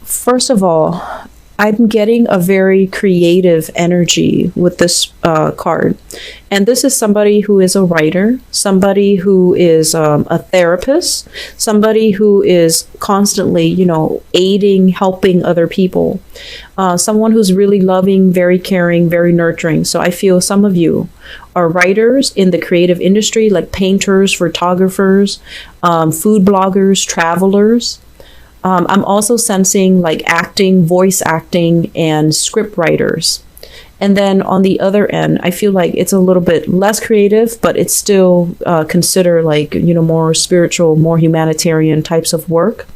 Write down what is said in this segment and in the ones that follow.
First of all, I'm getting a very creative energy with this card. And this is somebody who is a writer, somebody who is a therapist, somebody who is constantly, aiding, helping other people, someone who's really loving, very caring, very nurturing. So I feel some of you are writers in the creative industry, like painters, photographers, food bloggers, travelers. I'm also sensing like acting, voice acting, and script writers. And then on the other end, I feel like it's a little bit less creative, but it's still considered like, more spiritual, more humanitarian types of work.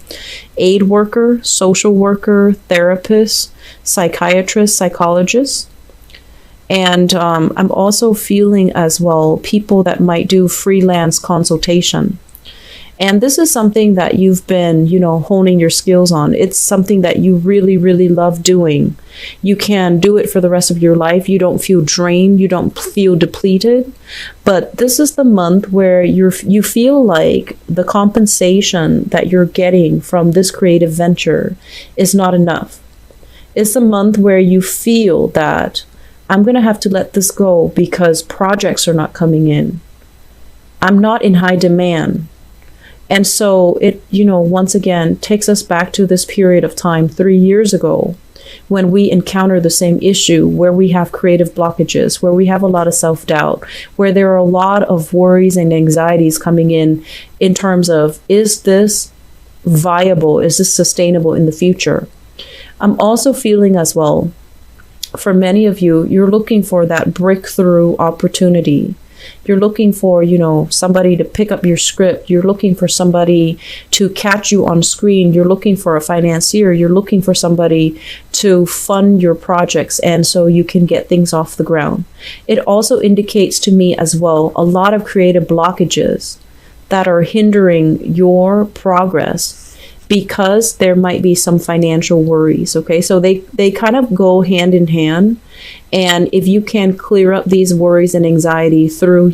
Aid worker, social worker, therapist, psychiatrist, psychologist. And I'm also feeling as well people that might do freelance consultation. And this is something that you've been, honing your skills on. It's something that you really, really love doing. You can do it for the rest of your life. You don't feel drained. You don't feel depleted. But this is the month where you feel like the compensation that you're getting from this creative venture is not enough. It's a month where you feel that I'm going to have to let this go because projects are not coming in. I'm not in high demand. And so it, once again, takes us back to this period of time 3 years ago when we encounter the same issue, where we have creative blockages, where we have a lot of self-doubt, where there are a lot of worries and anxieties coming in terms of, is this viable? Is this sustainable in the future? I'm also feeling as well, for many of you, you're looking for that breakthrough opportunity. You're looking for, somebody to pick up your script. You're looking for somebody to catch you on screen. You're looking for a financier. You're looking for somebody to fund your projects, and so you can get things off the ground. It also indicates to me as well a lot of creative blockages that are hindering your progress because there might be some financial worries. Okay, so they kind of go hand in hand. And if you can clear up these worries and anxiety through,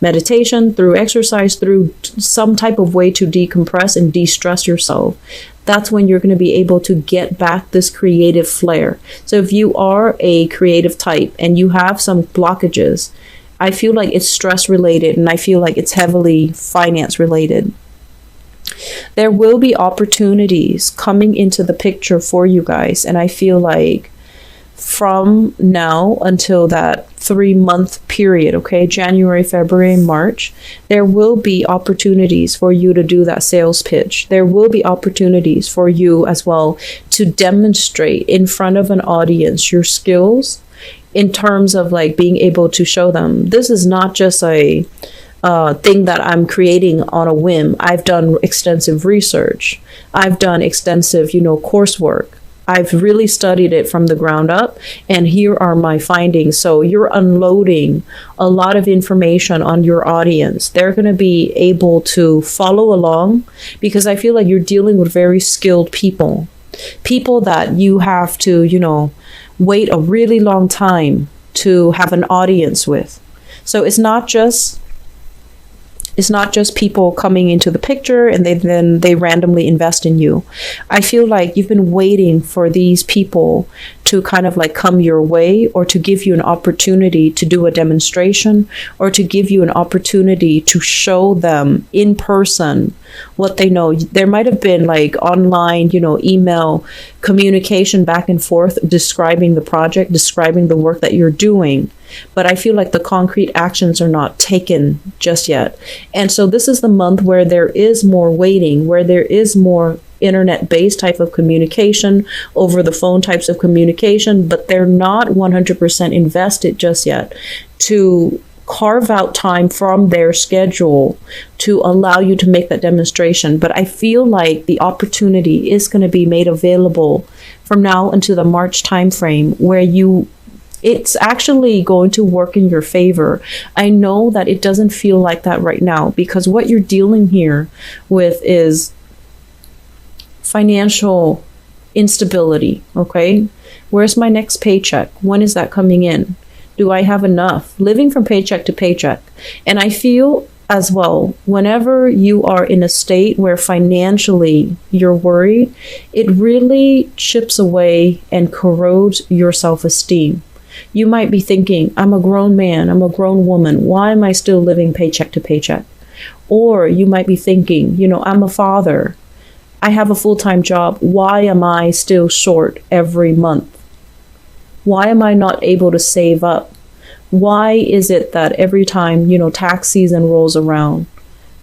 meditation, through exercise, through some type of way to decompress and de-stress yourself, that's when you're going to be able to get back this creative flair. So if you are a creative type and you have some blockages, I feel like it's stress related, and I feel like it's heavily finance related. There will be opportunities coming into the picture for you guys. And I feel like from now until that 3-month period, okay, January, February, March, there will be opportunities for you to do that sales pitch. There will be opportunities for you as well to demonstrate in front of an audience your skills in terms of like being able to show them this is not just a thing that I'm creating on a whim. I've done extensive research. I've done extensive, coursework. I've really studied it from the ground up, and here are my findings. So you're unloading a lot of information on your audience. They're going to be able to follow along because I feel like you're dealing with very skilled people that you have to, wait a really long time to have an audience with. So it's not just people coming into the picture and they randomly invest in you. I feel like you've been waiting for these people to kind of like come your way, or to give you an opportunity to do a demonstration, or to give you an opportunity to show them in person what they know. There might have been like online, email communication back and forth describing the project, describing the work that you're doing. But I feel like the concrete actions are not taken just yet. And so this is the month where there is more waiting, where there is more internet-based type of communication, over the phone types of communication, but they're not 100% invested just yet to carve out time from their schedule to allow you to make that demonstration. But I feel like the opportunity is going to be made available from now until the March timeframe, where it's actually going to work in your favor. I know that it doesn't feel like that right now, because what you're dealing here with is financial instability, okay? Where's my next paycheck? When is that coming in? Do I have enough? Living from paycheck to paycheck. And I feel as well, whenever you are in a state where financially you're worried, it really chips away and corrodes your self-esteem. You might be thinking, I'm a grown man, I'm a grown woman, why am I still living paycheck to paycheck? Or you might be thinking, I'm a father, I have a full-time job, why am I still short every month? Why am I not able to save up? Why is it that every time, tax season rolls around,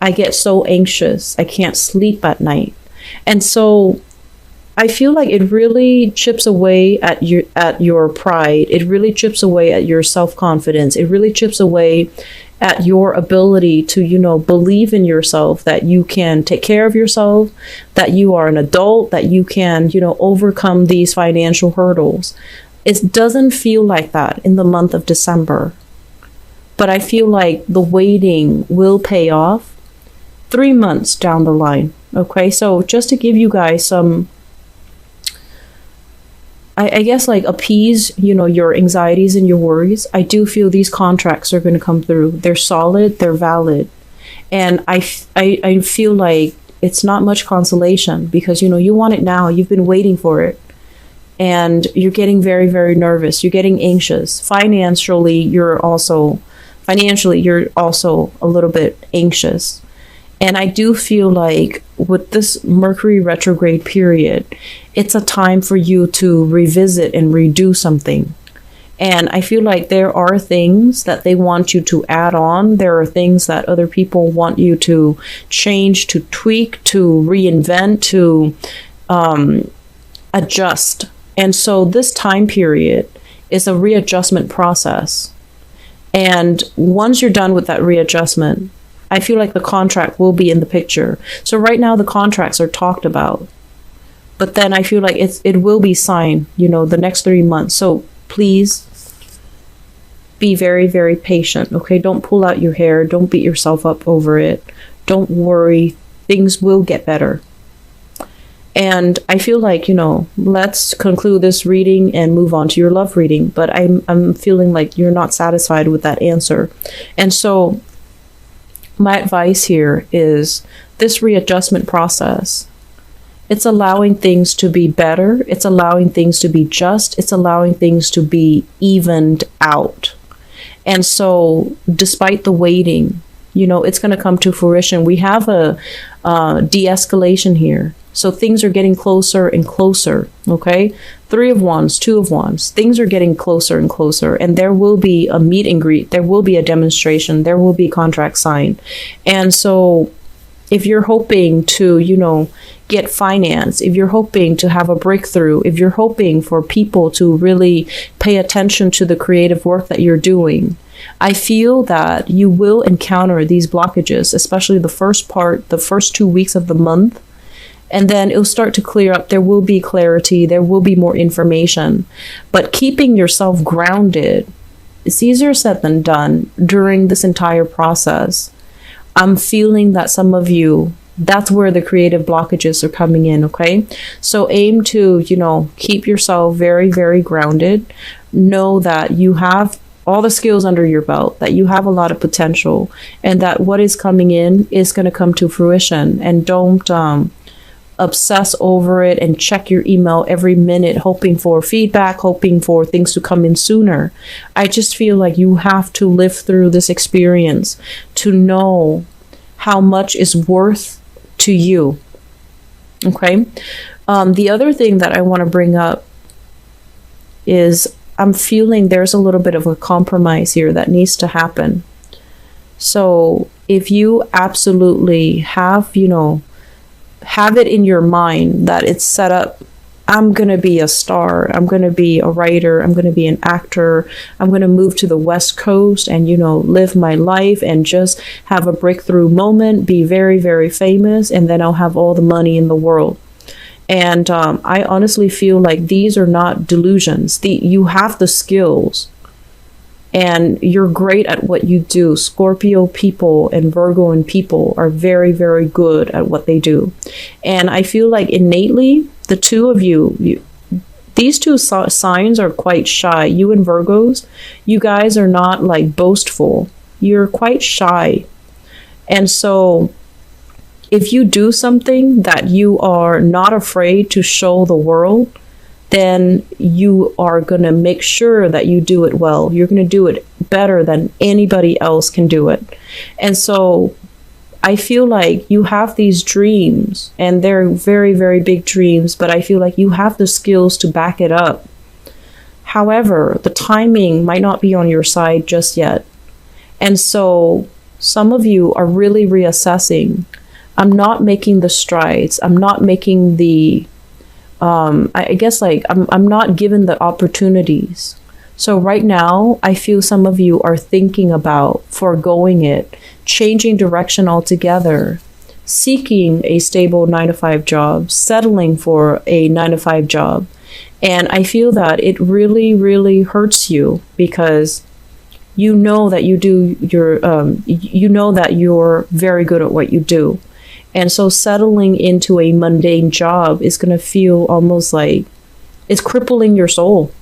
I get so anxious, I can't sleep at night? And so I feel like it really chips away at your pride. It really chips away at your self-confidence. It really chips away at your ability to, believe in yourself, that you can take care of yourself, that you are an adult, that you can, overcome these financial hurdles. It doesn't feel like that in the month of December. But I feel like the waiting will pay off 3 months down the line. Okay, so just to give you guys some, I guess, like, appease, your anxieties and your worries, I do feel these contracts are going to come through. They're solid, they're valid. And I feel like it's not much consolation because, you want it now. You've been waiting for it. And you're getting very, very nervous. You're getting anxious. Financially, you're also a little bit anxious. And I do feel like with this Mercury retrograde period, it's a time for you to revisit and redo something. And I feel like there are things that they want you to add on. There are things that other people want you to change, to tweak, to reinvent, to adjust. And so this time period is a readjustment process. And once you're done with that readjustment, I feel like the contract will be in the picture. So right now the contracts are talked about. But then I feel like it will be signed, the next 3 months. So please be very, very patient, okay? Don't pull out your hair. Don't beat yourself up over it. Don't worry. Things will get better. And I feel like, let's conclude this reading and move on to your love reading. But I'm feeling like you're not satisfied with that answer. And so my advice here is this readjustment process. It's allowing things to be better. It's allowing things to be just. It's allowing things to be evened out. And so despite the waiting, it's going to come to fruition. We have a de-escalation here. So things are getting closer and closer, okay? 3 of Wands, 2 of Wands. Things are getting closer and closer. And there will be a meet and greet. There will be a demonstration. There will be contract signed. And so if you're hoping to, get finance, if you're hoping to have a breakthrough, if you're hoping for people to really pay attention to the creative work that you're doing, I feel that you will encounter these blockages, especially the first 2 weeks of the month. And then it'll start to clear up. There will be clarity. There will be more information. But keeping yourself grounded is easier said than done during this entire process. I'm feeling that some of you, that's where the creative blockages are coming in, okay? So aim to, keep yourself very, very grounded. Know that you have all the skills under your belt, that you have a lot of potential, and that what is coming in is going to come to fruition. And don't obsess over it and check your email every minute, hoping for feedback, hoping for things to come in sooner. I just feel like you have to live through this experience to know how much is worth to you. Okay. The other thing that I want to bring up is I'm feeling there's a little bit of a compromise here that needs to happen. So if you absolutely have, have it in your mind that it's set up, I'm going to be a star, I'm going to be a writer, I'm going to be an actor, I'm going to move to the West Coast and, live my life and just have a breakthrough moment, be very, very famous, and then I'll have all the money in the world. And I honestly feel like these are not delusions. You have the skills. And you're great at what you do. Scorpio people and Virgo and people are very, very good at what they do. And I feel like innately, the two of you these two signs are quite shy. You and Virgos, you guys are not like boastful. You're quite shy. And so if you do something that you are not afraid to show the world, then you are going to make sure that you do it well. You're going to do it better than anybody else can do it. And so I feel like you have these dreams, and they're very, very big dreams, but I feel like you have the skills to back it up. However, the timing might not be on your side just yet. And so some of you are really reassessing. I'm not making the strides. I'm not making the, I guess like I'm not given the opportunities. So right now, I feel some of you are thinking about foregoing it, changing direction altogether, seeking a stable 9-to-5 job, settling for a 9-to-5 job. And I feel that it really, really hurts you because you know that you know that you're very good at what you do. And so settling into a mundane job is going to feel almost like it's crippling your soul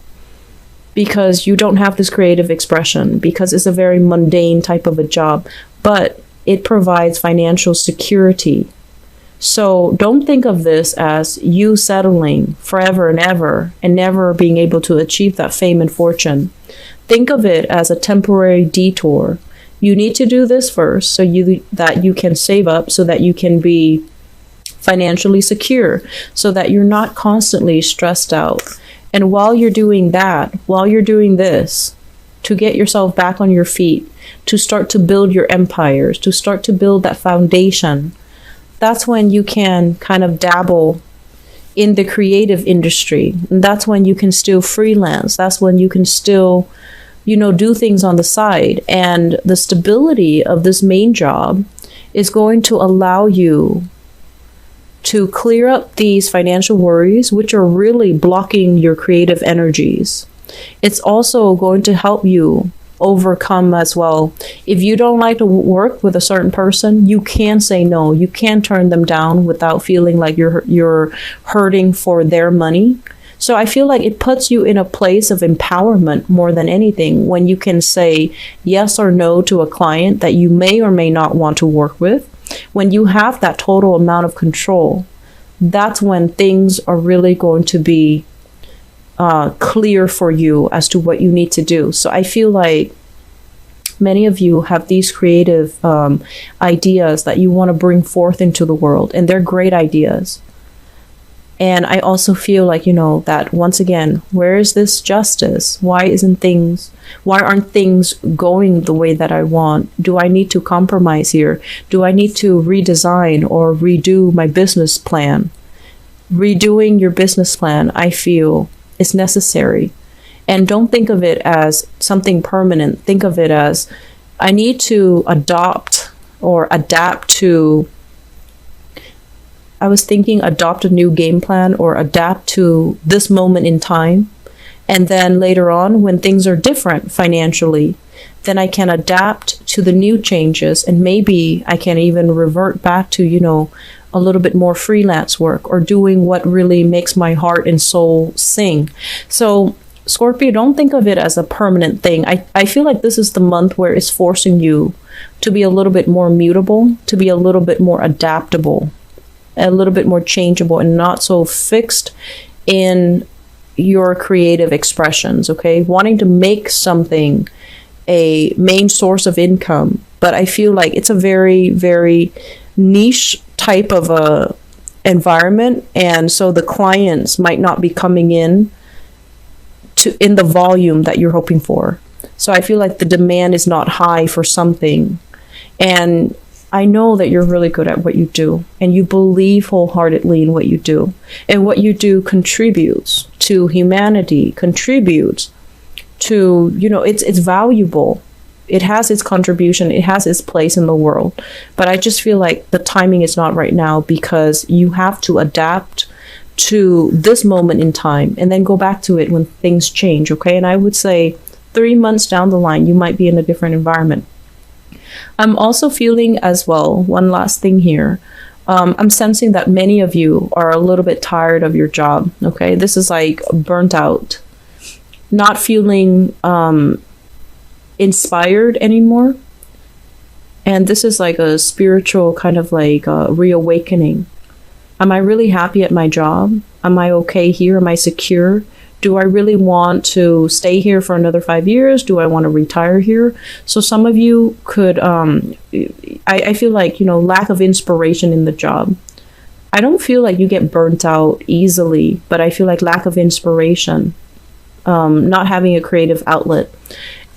because you don't have this creative expression, because it's a very mundane type of a job, but it provides financial security. So don't think of this as you settling forever and ever and never being able to achieve that fame and fortune. Think of it as a temporary detour. You need to do this first so that you can save up, so that you can be financially secure, so that you're not constantly stressed out. And while you're doing that, while you're doing this, to get yourself back on your feet, to start to build your empires, to start to build that foundation, that's when you can kind of dabble in the creative industry. And that's when you can still freelance. That's when you can still do things on the side. And the stability of this main job is going to allow you to clear up these financial worries, which are really blocking your creative energies. It's also going to help you overcome as well. If you don't like to work with a certain person, you can say no. You can turn them down without feeling like you're hurting for their money. So I feel like it puts you in a place of empowerment more than anything when you can say yes or no to a client that you may or may not want to work with. When you have that total amount of control, that's when things are really going to be clear for you as to what you need to do. So I feel like many of you have these creative ideas that you want to bring forth into the world, and they're great ideas. And I also feel like, that once again, where is this justice? Why aren't things going the way that I want? Do I need to compromise here? Do I need to redesign or redo my business plan? Redoing your business plan, I feel, is necessary. And don't think of it as something permanent. Think of it as, I need to adopt to, I was thinking adopt a new game plan or adapt to this moment in time. And then later on, when things are different financially, then I can adapt to the new changes. And maybe I can even revert back to, a little bit more freelance work or doing what really makes my heart and soul sing. So Scorpio, don't think of it as a permanent thing. I feel like this is the month where it's forcing you to be a little bit more mutable, to be a little bit more adaptable, a little bit more changeable, and not so fixed in your creative expressions, okay? Wanting to make something a main source of income, but I feel like it's a very, very niche type of a environment, and so the clients might not be coming in the volume that you're hoping for. So I feel like the demand is not high for something, and I know that you're really good at what you do, and you believe wholeheartedly in what you do, and what you do contributes to humanity, contributes to, it's valuable. It has its contribution, it has its place in the world. But I just feel like the timing is not right now, because you have to adapt to this moment in time and then go back to it when things change, okay? And I would say 3 months down the line, you might be in a different environment. I'm also feeling as well, one last thing here. I'm sensing that many of you are a little bit tired of your job, okay? This is like burnt out, not feeling inspired anymore. And this is like a spiritual kind of like reawakening. Am I really happy at my job? Am I okay here? Am I secure? Do I really want to stay here for another 5 years? Do I want to retire here? So some of you could, I feel like, lack of inspiration in the job. I don't feel like you get burnt out easily, but I feel like lack of inspiration, not having a creative outlet.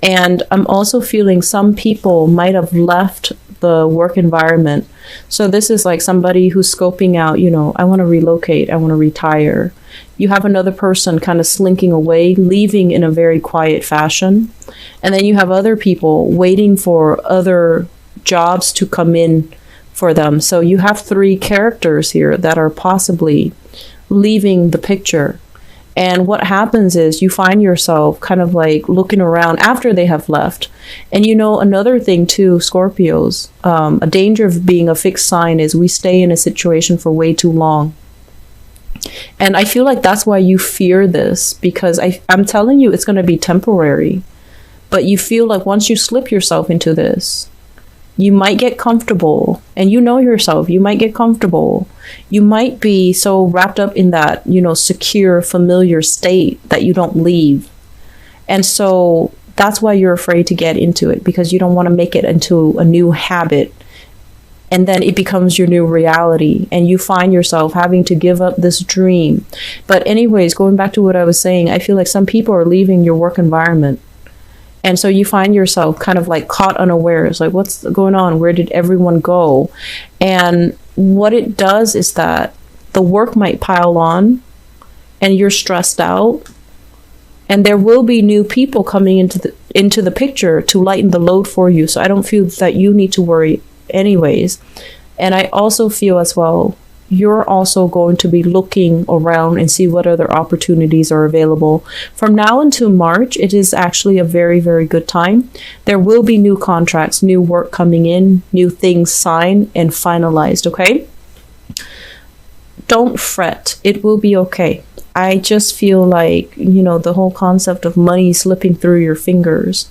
And I'm also feeling some people might have left the work environment. So this is like somebody who's scoping out, I want to relocate, I want to retire. You have another person kind of slinking away, leaving in a very quiet fashion. And then you have other people waiting for other jobs to come in for them. So you have 3 characters here that are possibly leaving the picture. And what happens is you find yourself kind of like looking around after they have left. And another thing too, Scorpios, a danger of being a fixed sign is we stay in a situation for way too long. And I feel like that's why you fear this, because I'm telling you it's going to be temporary. But you feel like once you slip yourself into this, you might get comfortable, and yourself, you might get comfortable. You might be so wrapped up in that, secure, familiar state that you don't leave. And so that's why you're afraid to get into it, because you don't want to make it into a new habit. And then it becomes your new reality, and you find yourself having to give up this dream. But anyways, going back to what I was saying, I feel like some people are leaving your work environment. And so you find yourself kind of like caught unawares, like what's going on? Where did everyone go? And what it does is that the work might pile on and you're stressed out. And there will be new people coming into the picture to lighten the load for you. So I don't feel that you need to worry anyways. And I also feel as well, you're also going to be looking around and see what other opportunities are available. From now until March, it is actually a very, very good time. There will be new contracts, new work coming in, new things signed and finalized, okay? Don't fret. It will be okay. I just feel like, the whole concept of money slipping through your fingers.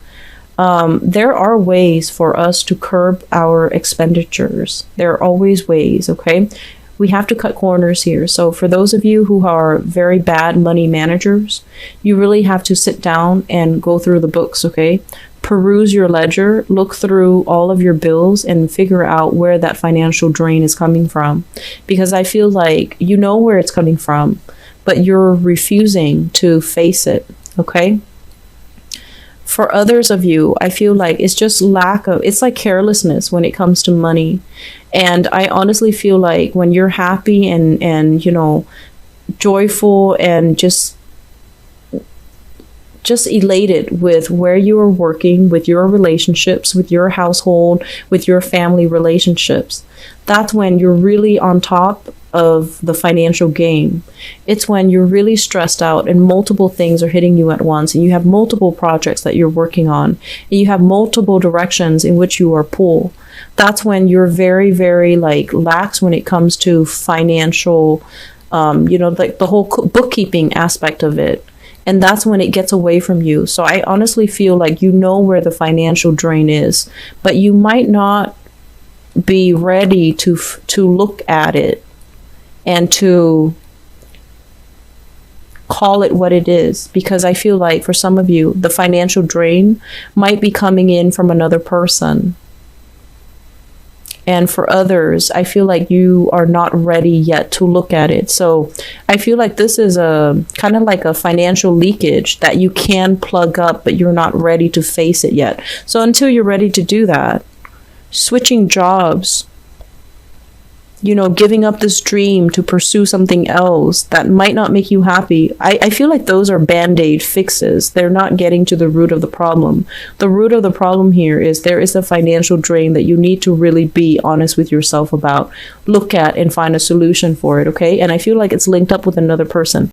There are ways for us to curb our expenditures. There are always ways, okay? We have to cut corners here. So for those of you who are very bad money managers, you really have to sit down and go through the books, okay? Peruse your ledger, look through all of your bills and figure out where that financial drain is coming from. Because I feel like you know where it's coming from, but you're refusing to face it, okay? For others of you, I feel like it's just it's like carelessness when it comes to money. And I honestly feel like when you're happy and joyful and just elated with where you are working, with your relationships, with your household, with your family relationships, that's when you're really on top of the financial game. It's when you're really stressed out and multiple things are hitting you at once, and you have multiple projects that you're working on, and you have multiple directions in which you are pulled. That's when you're very, very lax when it comes to financial, like the whole bookkeeping aspect of it. And that's when it gets away from you. So I honestly feel like you know where the financial drain is, but you might not be ready to look at it and to call it what it is. Because I feel like for some of you, the financial drain might be coming in from another person. And for others, I feel like you are not ready yet to look at it. So I feel like this is a kind of like a financial leakage that you can plug up, but you're not ready to face it yet. So until you're ready to do that, switching jobs, giving up this dream to pursue something else that might not make you happy. I feel like those are band-aid fixes. They're not getting to the root of the problem. The root of the problem here is there is a financial drain that you need to really be honest with yourself about, look at and find a solution for it, okay? And I feel like it's linked up with another person.